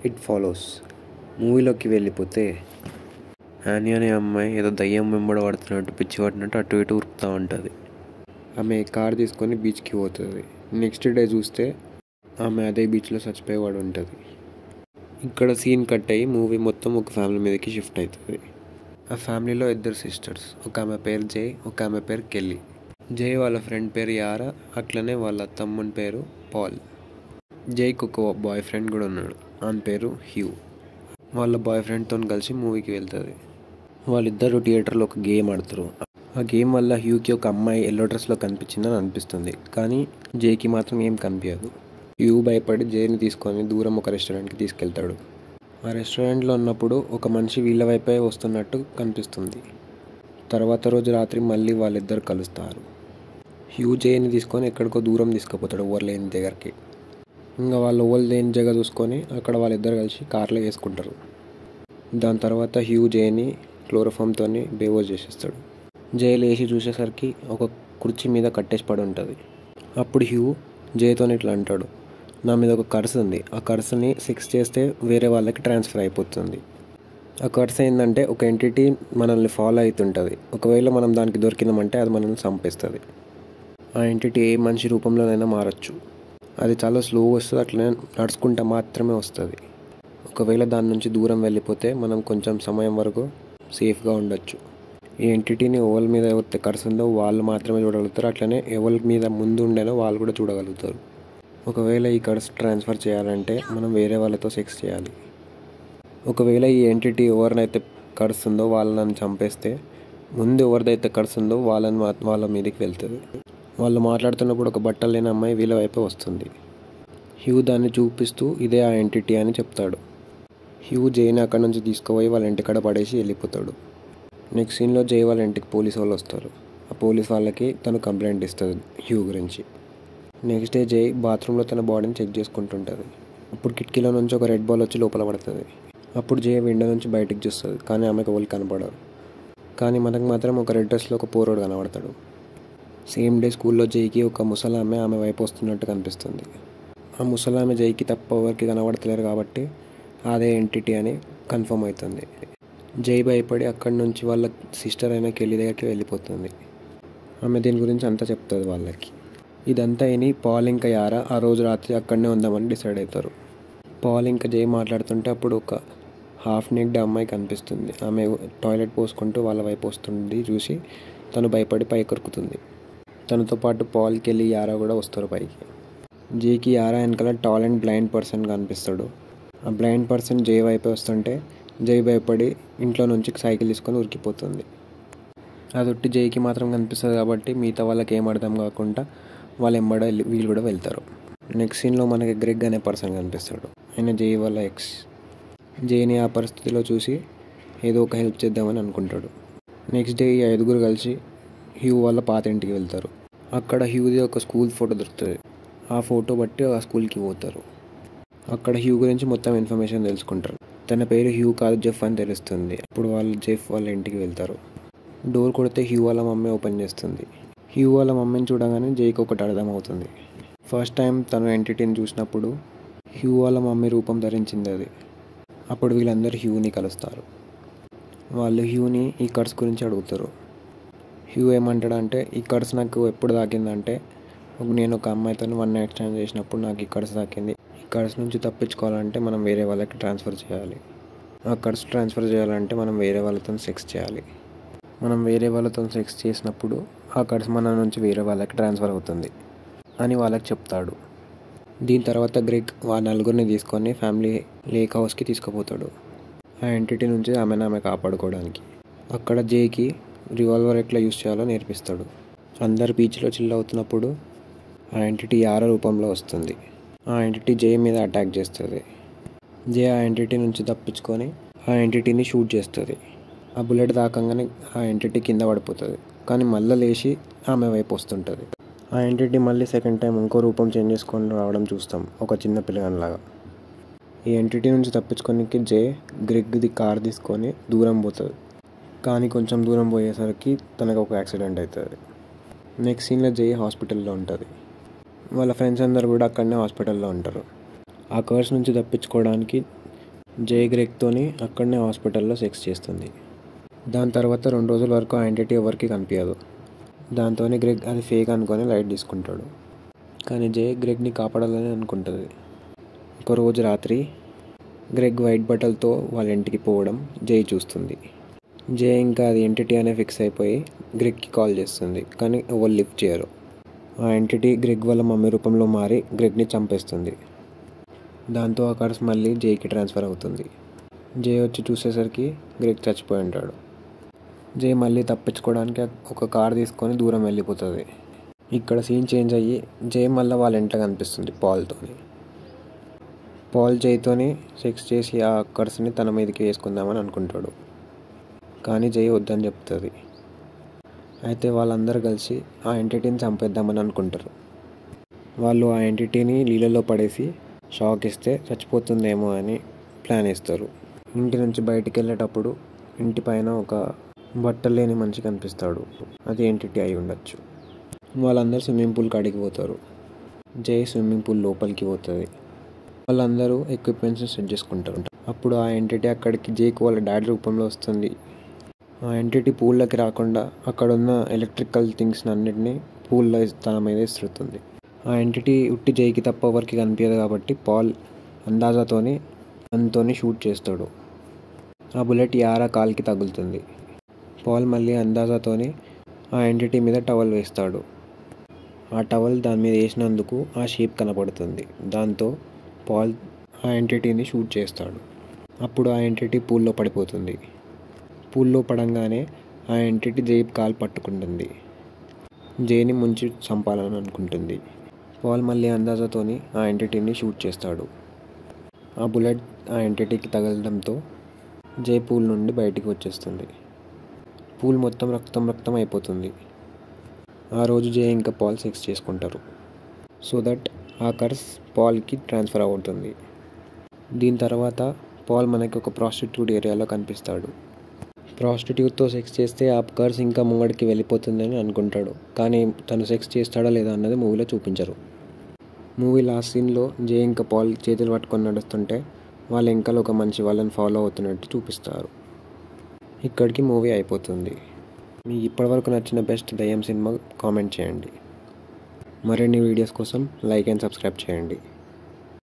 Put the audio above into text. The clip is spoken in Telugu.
ఇట్ ఫాలోస్ మూవీలోకి వెళ్ళిపోతే యానీ అనే అమ్మాయి ఏదో దయ్యం వెంబడ పడుతున్నట్టు పిచ్చి పట్టినట్టు అటు ఇటు ఉరుకుతూ ఉంటుంది. ఆమె కార్ తీసుకొని బీచ్కి పోతుంది. నెక్స్ట్ డే చూస్తే ఆమె అదే బీచ్లో చచ్చిపోయి పడి ఉంటుంది. ఇక్కడ సీన్ కట్ అయ్యి మూవీ మొత్తం ఒక ఫ్యామిలీ మీదకి షిఫ్ట్ అవుతుంది. ఆ ఫ్యామిలీలో ఇద్దరు సిస్టర్స్, ఒక ఆమె పేరు జై, ఒక ఆమె పేరు కెల్లీ. జై వాళ్ళ ఫ్రెండ్ పేరు యారా, అట్లనే వాళ్ళ తమ్ముని పేరు పాల్. జైకి ఒక బాయ్ ఫ్రెండ్ కూడా ఉన్నాడు, ఆయన పేరు హ్యూ. వాళ్ళ బాయ్ ఫ్రెండ్తో కలిసి మూవీకి వెళ్తుంది. వాళ్ళిద్దరూ థియేటర్లో ఒక గేమ్ ఆడతారు. ఆ గేమ్ వల్ల హ్యూకి ఒక అమ్మాయి ఎల్లో డ్రెస్లో కనిపించిందని అనిపిస్తుంది, కానీ జైకి మాత్రం ఏం కనిపించదు. హ్యూ భయపడి జైని తీసుకొని దూరం ఒక రెస్టారెంట్కి తీసుకెళ్తాడు. ఆ రెస్టారెంట్లో ఉన్నప్పుడు ఒక మనిషి వీళ్ళ వైపే వస్తున్నట్టు కనిపిస్తుంది. తర్వాత రోజు రాత్రి మళ్ళీ వాళ్ళిద్దరు కలుస్తారు. హ్యూ జైని తీసుకొని ఎక్కడికో దూరం తీసుకుపోతాడు, ఓవర్ లేని దగ్గరికి. ఇంకా వాళ్ళు ఓవర్ లేని జగ చూసుకొని అక్కడ వాళ్ళిద్దరు కలిసి కార్లో వేసుకుంటారు. దాని తర్వాత హ్యూ జైని క్లోరోఫామ్తో బేవోజ్ చేసేస్తాడు. జై లేచి చూసేసరికి ఒక కుర్చీ మీద కట్టేసి పడి ఉంటుంది. అప్పుడు హ్యూ జైతో ఇట్లా అంటాడు, నా మీద ఒక కర్స్ ఉంది, ఆ కర్స్ని సెక్స్ చేస్తే వేరే వాళ్ళకి ట్రాన్స్ఫర్ అయిపోతుంది. ఆ కర్స్ ఏంటంటే ఒక ఎంటిటీ మనల్ని ఫాలో అవుతుంటుంది. ఒకవేళ మనం దానికి దొరికినామంటే అది మనల్ని చంపేస్తుంది. ఆ ఎంటిటీ ఏ మనిషి రూపంలోనైనా మారచ్చు. అది చాలా స్లోగా వస్తుంది, అట్లనే నడుచుకుంటా మాత్రమే వస్తుంది. ఒకవేళ దాని నుంచి దూరం వెళ్ళిపోతే మనం కొంచెం సమయం వరకు సేఫ్గా ఉండొచ్చు. ఈ ఎంటిటీని ఎవరి మీద ఎవరైతే కర్స్ ఉందో వాళ్ళు మాత్రమే చూడగలుగుతారు, అట్లనే ఎవరి మీద ముందు ఉండేనో వాళ్ళు కూడా చూడగలుగుతారు. ఒకవేళ ఈ కర్స్ ట్రాన్స్ఫర్ చేయాలంటే మనం వేరే వాళ్ళతో సెక్స్ చేయాలి. ఒకవేళ ఈ ఎంటిటీ ఎవరినైతే కర్స్ ఉందో వాళ్ళని చంపేస్తే ముందు ఎవరిదైతే కర్స్ ఉందో వాళ్ళ మీదకి వెళ్తుంది. వాళ్ళు మాట్లాడుతున్నప్పుడు ఒక బట్టలు లేని అమ్మాయి వీళ్ళ వైపే వస్తుంది. హ్యూ దాన్ని చూపిస్తూ ఇదే ఆ ఎంటిటీ అని చెప్తాడు. హ్యూ జైని అక్కడ నుంచి తీసుకుపోయి వాళ్ళ ఇంటికాడ పడేసి వెళ్ళిపోతాడు. నెక్స్ట్ సీన్లో జై వాళ్ళ ఇంటికి పోలీస్ వాళ్ళు వస్తారు. ఆ పోలీస్ వాళ్ళకి తను కంప్లైంట్ ఇస్తుంది హ్యూ గురించి. నెక్స్ట్ డే జై బాత్రూంలో తన బాడీని చెక్ చేసుకుంటుంటుంది. అప్పుడు కిటికీలో నుంచి ఒక రెడ్ బాల్ వచ్చి లోపల పడుతుంది. అప్పుడు జై విండో నుంచి బయటికి చూస్తుంది, కానీ ఆమెకు వాళ్ళు కనపడరు. కానీ మనకు మాత్రం ఒక రెడ్ డ్రెస్లో ఒక పోరోడు కనబడతాడు. సేమ్ డే స్కూల్లో జైకి ఒక ముసలామె ఆమె వైపు వస్తున్నట్టు కనిపిస్తుంది. ఆ ముసలామె జైకి తప్ప ఎవరికి కనబడతలేరు కాబట్టి అదే ఎంటిటీ అని కన్ఫర్మ్ అవుతుంది. జై భయపడి అక్కడి నుంచి వాళ్ళ సిస్టర్ అయిన కెల్లీ దగ్గరికి వెళ్ళిపోతుంది. ఆమె దీని గురించి అంతా చెప్తుంది వాళ్ళకి. ఇదంతా విని పాల్ ఇంకా యారా ఆ రోజు రాత్రి అక్కడనే ఉందామని డిసైడ్ అవుతారు. పాల్ ఇంకా జై మాట్లాడుతుంటే అప్పుడు ఒక హాఫ్ నెక్డ్ అమ్మాయి కనిపిస్తుంది. ఆమె టాయిలెట్ పోసుకుంటూ వాళ్ళ వైపు వస్తుంది చూసి తను భయపడి పైకి కొరుకుతుంది. తనతో పాటు పాల్, కెల్లీ, యారా కూడా వస్తారు పైకి. జైకి యారా వెనకాల టాల్ అండ్ బ్లైండ్ పర్సన్ కనిపిస్తాడు. ఆ బ్లైండ్ పర్సన్ జై వైపే వస్తుంటే జై భయపడి ఇంట్లో నుంచి సైకిల్ తీసుకొని ఉరికిపోతుంది. అది ఒట్టి జైకి మాత్రం కనిపిస్తుంది కాబట్టి మిగతా వాళ్ళకి ఏం అర్థం కాకుండా వాళ్ళు ఎంబడ వీళ్ళు కూడా వెళ్తారు. నెక్స్ట్ సీన్లో మనకి గ్రెగ్ అనే పర్సన్ కనిపిస్తాడు. ఆయన జై వాళ్ళ ఎక్స్. జైని ఆ పరిస్థితిలో చూసి ఏదో ఒక హెల్ప్ చేద్దామని అనుకుంటాడు. నెక్స్ట్ డే ఈ ఐదుగురు కలిసి హ్యూ వాళ్ళ పాత ఇంటికి వెళ్తారు. అక్కడ హ్యూది ఒక స్కూల్ ఫోటో దొరుకుతుంది. ఆ ఫోటో బట్టి ఆ స్కూల్కి పోతారు. అక్కడ హ్యూ గురించి మొత్తం ఇన్ఫర్మేషన్ తెలుసుకుంటారు. తన పేరు హ్యూ కాదు, జెఫ్ అని తెలుస్తుంది. అప్పుడు వాళ్ళు జెఫ్ వాళ్ళ ఇంటికి వెళ్తారు. డోర్ కొడితే హ్యూ వాళ్ళ మమ్మీ ఓపెన్ చేస్తుంది. హ్యూ వాళ్ళ మమ్మీని చూడగానే జైకి ఒకటి అర్థమవుతుంది. ఫస్ట్ టైం తను ఎంటిటీని చూసినప్పుడు హ్యూ వాళ్ళ మమ్మీ రూపం ధరించింది అది. అప్పుడు వీళ్ళందరూ హ్యూని కలుస్తారు. వాళ్ళు హ్యూని ఈ కర్స్ గురించి అడుగుతారు. హ్యూ ఏమంటాడంటే ఈ కర్స్ నాకు ఎప్పుడు తాకిందంటే నేను ఒక అమ్మాయితో వన్ నైట్ స్టాండ్ చేసినప్పుడు నాకు ఈ కర్స్ తాకింది. ఈ కర్స్ నుంచి తప్పించుకోవాలంటే మనం వేరే వాళ్ళకి ట్రాన్స్ఫర్ చేయాలి. ఆ కర్స్ ట్రాన్స్ఫర్ చేయాలంటే మనం వేరే వాళ్ళతో సెక్స్ చేయాలి. మనం వేరే వాళ్ళతో సెక్స్ చేసినప్పుడు ఆ కర్స్ మన నుంచి వేరే వాళ్ళకి ట్రాన్స్ఫర్ అవుతుంది అని వాళ్ళకి చెప్తాడు. దీని తర్వాత గ్రెగ్ ఆ నలుగురిని తీసుకొని ఫ్యామిలీ లేక్ హౌస్కి తీసుకుపోతాడు, ఆ ఎంటిటీ నుంచి ఆమె కాపాడుకోవడానికి. అక్కడ జైకి రివాల్వర్ ఎట్లా యూజ్ చేయాలో నేర్పిస్తాడు. అందరు బీచ్లో చిల్ అవుతున్నప్పుడు ఆ ఎంటిటీ యారా రూపంలో వస్తుంది. ఆ ఎంటిటీ జై మీద అటాక్ చేస్తుంది. జై ఆ ఎంటిటీ నుంచి తప్పించుకొని ఆ ఎంటిటీని షూట్ చేస్తుంది. ఆ బుల్లెట్ తాకంగానే ఆ ఎంటిటీ కింద పడిపోతుంది, కానీ మళ్ళీ లేచి ఆమె వైపు వస్తుంటుంది. ఆ ఎంటిటీ మళ్ళీ సెకండ్ టైం ఇంకో రూపం చేంజ్ చేసుకొని రావడం చూస్తాం, ఒక చిన్న పిల్లగానిలాగా. ఈ ఎంటిటీ నుంచి తప్పించుకోనికి జై గ్రెగ్ది కార్ తీసుకొని దూరం పోతుంది, కానీ కొంచెం దూరం పోయేసరికి తనకు ఒక యాక్సిడెంట్ అవుతుంది. నెక్స్ట్ సీన్లో జై హాస్పిటల్లో ఉంటుంది. వాళ్ళ ఫ్రెండ్స్ అందరు కూడా అక్కడనే హాస్పిటల్లో ఉంటారు. ఆ కర్స్ నుంచి తప్పించుకోవడానికి జే గ్రెగ్తోని అక్కడనే హాస్పిటల్లో సెక్స్ చేస్తుంది. దాని తర్వాత 2 రోజుల వరకు ఆ ఎంటిటీ ఎవరికి కనిపించదు. దాంతోనే గ్రెగ్ అది ఫేక్ అనుకొని లైట్ తీసుకుంటాడు. కానీ జే గ్రెగ్ని కాపాడాలని అనుకుంటుంది. ఒకరోజు రాత్రి గ్రెగ్ వైట్ బట్టలతో వాళ్ళ ఇంటికి పోవడం జే చూస్తుంది. జే ఇంకా అది ఎంటిటీ అనే ఫిక్స్ అయిపోయి గ్రెగ్కి కాల్ చేస్తుంది. కానీ ఎవరు లిఫ్ట్ చేయరు. ఆ ఎంటిటీ గ్రెగ్ వాళ్ళ మమ్మీ రూపంలో మారి గ్రెగ్ని చంపేస్తుంది. దాంతో ఆ కర్స్ మళ్ళీ జేకి ట్రాన్స్ఫర్ అవుతుంది. జే వచ్చి చూసేసరికి గ్రెగ్ చచ్చిపోయి ఉంటాడు. జే మళ్ళీ తప్పించుకోవడానికి ఒక కార్ తీసుకొని దూరం వెళ్ళిపోతుంది. ఇక్కడ సీన్ చేంజ్ అయ్యి జే మళ్ళీ వాళ్ళ ఇంట్లో కనిపిస్తుంది పాల్తోని. పాల్ జైతోని సెక్స్ చేసి ఆ కర్స్ని తన మీదకి వేసుకుందామని అనుకుంటాడు. కానీ జై వద్దని చెప్తుంది. అయితే వాళ్ళందరూ కలిసి ఆ ఎంటిటీని చంపేద్దామని అనుకుంటారు. వాళ్ళు ఆ ఎంటిటీని నీళ్ళలో పడేసి షాక్ ఇస్తే చచ్చిపోతుందేమో అని ప్లాన్ వేస్తారు. ఇంటి నుంచి బయటికి వెళ్ళేటప్పుడు ఇంటి పైన ఒక బట్టలు లేని మనిషి కనిపిస్తాడు. అది ఎంటిటీ అయి ఉండొచ్చు. వాళ్ళందరూ స్విమ్మింగ్ పూల్ కాడికి పోతారు. జై స్విమ్మింగ్ పూల్ లోపలికి పోతుంది. వాళ్ళందరూ ఎక్విప్మెంట్స్ని సెట్ చేసుకుంటారు. అప్పుడు ఆ ఎంటిటీ అక్కడికి జేకి వాళ్ళ డాడీ రూపంలో వస్తుంది. ఆ ఎంటిటీ పూల్లోకి రాకుండా అక్కడున్న ఎలక్ట్రికల్ థింగ్స్ అన్నిటినీ పూల్లో తన మీద ఇస్తుంది. ఆ ఎంటిటీ ఉట్టి జైకి తప్ప ఎవరికి కనిపించదు కాబట్టి పాల్ అందాజాతోని దాంతోని షూట్ చేస్తాడు. ఆ బుల్లెట్ యారా కాల్కి తగులుతుంది. పాల్ మళ్ళీ అందాజాతోని ఆ ఎంటిటీ మీద టవల్ వేస్తాడు. ఆ టవల్ దాని మీద వేసినందుకు ఆ షేప్ కనపడుతుంది. దాంతో పాల్ ఆ ఎంటిటీని షూట్ చేస్తాడు. అప్పుడు ఆ ఎంటిటీ పూల్లో పడిపోతుంది. పూల్లో పడంగానే ఆ ఎంటిటీ జై కాలు పట్టుకుంటుంది. జైని ముంచి చంపాలని అనుకుంటుంది. పాల్ మళ్ళీ అందాజాతోని ఆ ఎంటిటీని షూట్ చేస్తాడు. ఆ బుల్లెట్ ఆ ఎంటిటీకి తగలడంతో జై పూల్ నుండి బయటికి వచ్చేస్తుంది. పూల్ మొత్తం రక్తం అయిపోతుంది. ఆ రోజు జై ఇంకా పాల్ సెక్స్ చేసుకుంటారు. సో దట్ ఆ కర్స్ పాల్కి ట్రాన్స్ఫర్ అవుతుంది. దీని తర్వాత పాల్ మనకి ఒక ప్రాస్టిట్యూట్ ఏరియాలో కనిపిస్తాడు. ప్రాస్టిట్యూట్తో సెక్స్ చేస్తే ఆ కర్స్ ఇంకా ముంగడికి వెళ్ళిపోతుందని అనుకుంటాడు. కానీ తను సెక్స్ చేస్తాడా లేదా అన్నది మూవీలో చూపించరు. మూవీ లాస్ట్ సీన్లో జే ఇంకా పాల్ చేతులు పట్టుకొని నడుస్తుంటే వాళ్ళ వెనకాల ఒక మనిషి వాళ్ళని ఫాలో అవుతున్నట్టు చూపిస్తారు. ఇక్కడికి మూవీ అయిపోతుంది. మీకు ఇప్పటివరకు నచ్చిన బెస్ట్ దయ్యం సినిమా కామెంట్ చేయండి. మరిన్ని వీడియోస్ కోసం లైక్ అండ్ సబ్స్క్రైబ్ చేయండి.